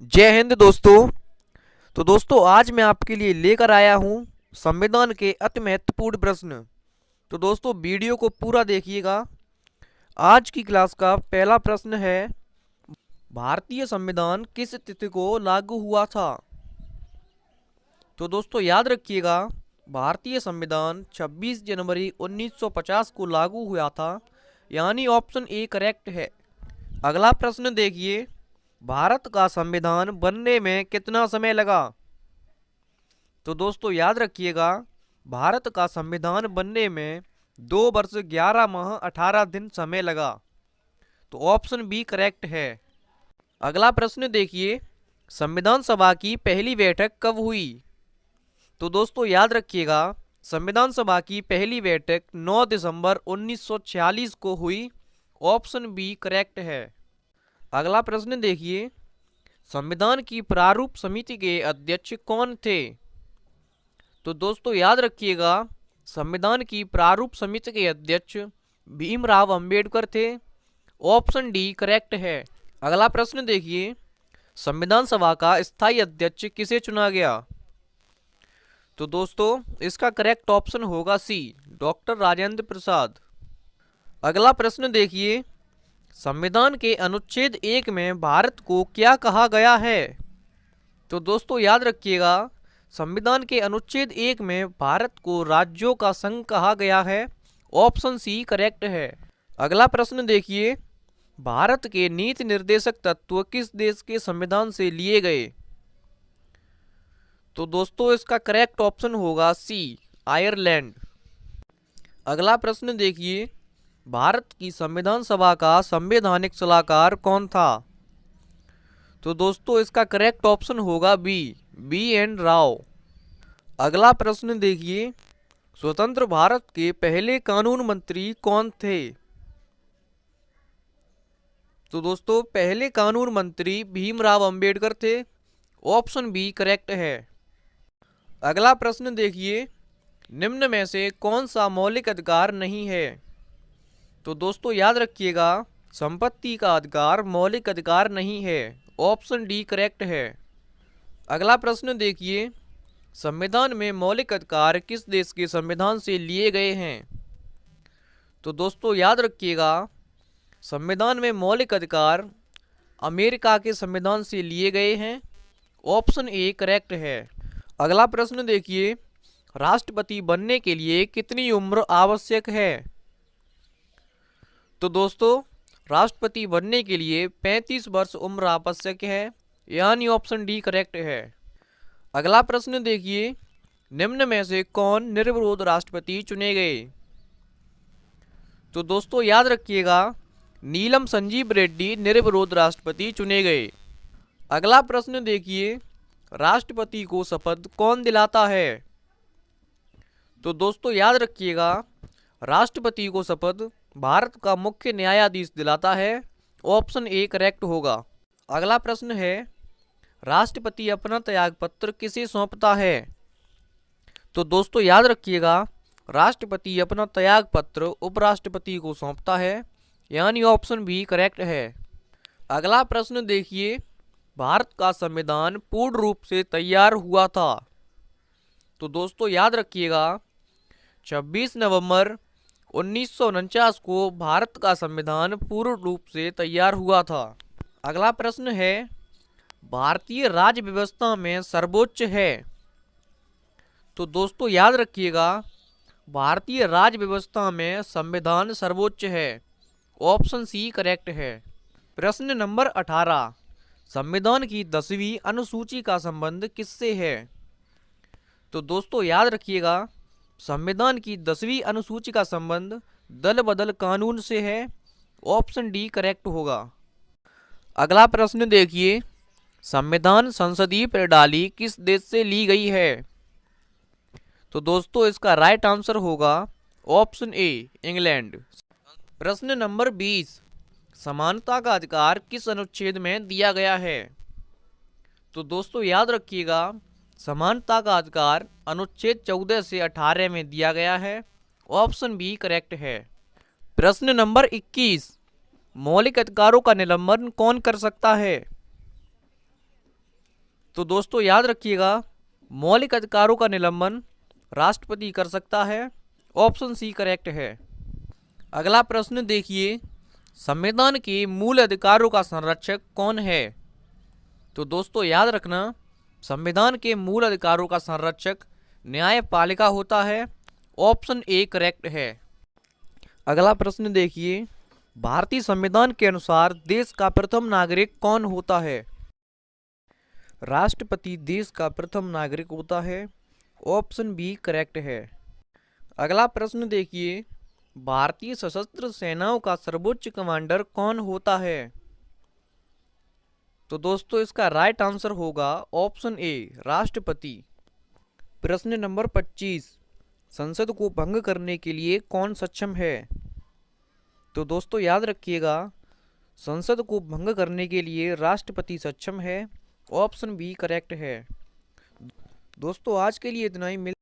जय हिंद दोस्तों। तो दोस्तों आज मैं आपके लिए लेकर आया हूं संविधान के अति महत्वपूर्ण प्रश्न। तो दोस्तों वीडियो को पूरा देखिएगा। आज की क्लास का पहला प्रश्न है, भारतीय संविधान किस तिथि को लागू हुआ था? तो दोस्तों याद रखिएगा, भारतीय संविधान 26 जनवरी 1950 को लागू हुआ था, यानी ऑप्शन ए करेक्ट है। अगला प्रश्न देखिए, भारत का संविधान बनने में कितना समय लगा? तो दोस्तों याद रखिएगा, भारत का संविधान बनने में 2 वर्ष 11 माह 18 दिन समय लगा। तो ऑप्शन बी करेक्ट है। अगला प्रश्न देखिए, संविधान सभा की पहली बैठक कब हुई? तो दोस्तों याद रखिएगा, संविधान सभा की पहली बैठक 9 दिसंबर 1946 को हुई। ऑप्शन बी करेक्ट है। अगला प्रश्न देखिए, संविधान की प्रारूप समिति के अध्यक्ष कौन थे? तो दोस्तों याद रखिएगा, संविधान की प्रारूप समिति के अध्यक्ष भीमराव अंबेडकर थे। ऑप्शन डी करेक्ट है। अगला प्रश्न देखिए, संविधान सभा का स्थायी अध्यक्ष किसे चुना गया? तो दोस्तों इसका करेक्ट ऑप्शन होगा सी, डॉक्टर राजेंद्र प्रसाद। अगला प्रश्न देखिए, संविधान के अनुच्छेद 1 में भारत को क्या कहा गया है? तो दोस्तों याद रखिएगा, संविधान के अनुच्छेद 1 में भारत को राज्यों का संघ कहा गया है। ऑप्शन सी करेक्ट है। अगला प्रश्न देखिए, भारत के नीति निर्देशक तत्व किस देश के संविधान से लिए गए? तो दोस्तों इसका करेक्ट ऑप्शन होगा सी, आयरलैंड। अगला प्रश्न देखिए, भारत की संविधान सभा का संवैधानिक सलाहकार कौन था? तो दोस्तों इसका करेक्ट ऑप्शन होगा बी एन राव। अगला प्रश्न देखिए, स्वतंत्र भारत के पहले कानून मंत्री कौन थे? तो दोस्तों पहले कानून मंत्री भीमराव अंबेडकर थे। ऑप्शन बी करेक्ट है। अगला प्रश्न देखिए, निम्न में से कौन सा मौलिक अधिकार नहीं है? तो दोस्तों याद रखिएगा, संपत्ति का अधिकार मौलिक अधिकार नहीं है। ऑप्शन डी करेक्ट है। अगला प्रश्न देखिए, संविधान में मौलिक अधिकार किस देश के संविधान से लिए गए हैं? तो दोस्तों याद रखिएगा, संविधान में मौलिक अधिकार अमेरिका के संविधान से लिए गए हैं। ऑप्शन ए करेक्ट है। अगला प्रश्न देखिए, राष्ट्रपति बनने के लिए कितनी उम्र आवश्यक है? तो दोस्तों राष्ट्रपति बनने के लिए 35 वर्ष उम्र आवश्यक है, यानी ऑप्शन डी करेक्ट है। अगला प्रश्न देखिए, निम्न में से कौन निर्विरोध राष्ट्रपति चुने गए? तो दोस्तों याद रखिएगा, नीलम संजीव रेड्डी निर्विरोध राष्ट्रपति चुने गए। अगला प्रश्न देखिए, राष्ट्रपति को शपथ कौन दिलाता है? तो दोस्तों याद रखिएगा, राष्ट्रपति को शपथ भारत का मुख्य न्यायाधीश दिलाता है। ऑप्शन ए करेक्ट होगा। अगला प्रश्न है, राष्ट्रपति अपना त्यागपत्र किसे सौंपता है? तो दोस्तों याद रखिएगा, राष्ट्रपति अपना त्यागपत्र उपराष्ट्रपति को सौंपता है, यानी ऑप्शन बी करेक्ट है। अगला प्रश्न देखिए, भारत का संविधान पूर्ण रूप से तैयार हुआ था? तो दोस्तों याद रखिएगा, 26 नवंबर 1949 को भारत का संविधान पूर्ण रूप से तैयार हुआ था। अगला प्रश्न है, भारतीय राज्य व्यवस्था में सर्वोच्च है? तो दोस्तों याद रखिएगा, भारतीय राज्य व्यवस्था में संविधान सर्वोच्च है। ऑप्शन सी करेक्ट है। प्रश्न नंबर 18, संविधान की 10वीं अनुसूची का संबंध किससे है? तो दोस्तों याद रखिएगा, संविधान की 10वीं अनुसूची का संबंध दल बदल कानून से है। ऑप्शन डी करेक्ट होगा। अगला प्रश्न देखिए, संविधान संसदीय प्रणाली किस देश से ली गई है? तो दोस्तों इसका राइट आंसर होगा ऑप्शन ए, इंग्लैंड। प्रश्न नंबर 20, समानता का अधिकार किस अनुच्छेद में दिया गया है? तो दोस्तों याद रखिएगा, समानता का अधिकार अनुच्छेद 14 से 18 में दिया गया है। ऑप्शन बी करेक्ट है। प्रश्न नंबर 21, मौलिक अधिकारों का निलंबन कौन कर सकता है? तो दोस्तों याद रखिएगा, मौलिक अधिकारों का निलंबन राष्ट्रपति कर सकता है। ऑप्शन सी करेक्ट है। अगला प्रश्न देखिए, संविधान के मूल अधिकारों का संरक्षक कौन है? तो दोस्तों याद रखना, संविधान के मूल अधिकारों का संरक्षक न्यायपालिका होता है। ऑप्शन ए करेक्ट है। अगला प्रश्न देखिए, भारतीय संविधान के अनुसार देश का प्रथम नागरिक कौन होता है? राष्ट्रपति देश का प्रथम नागरिक होता है। ऑप्शन बी करेक्ट है। अगला प्रश्न देखिए, भारतीय सशस्त्र सेनाओं का सर्वोच्च कमांडर कौन होता है? तो दोस्तों इसका राइट आंसर होगा ऑप्शन ए राष्ट्रपति। प्रश्न नंबर 25, संसद को भंग करने के लिए कौन सक्षम है? तो दोस्तों याद रखिएगा, संसद को भंग करने के लिए राष्ट्रपति सक्षम है। ऑप्शन बी करेक्ट है। दोस्तों आज के लिए इतना ही।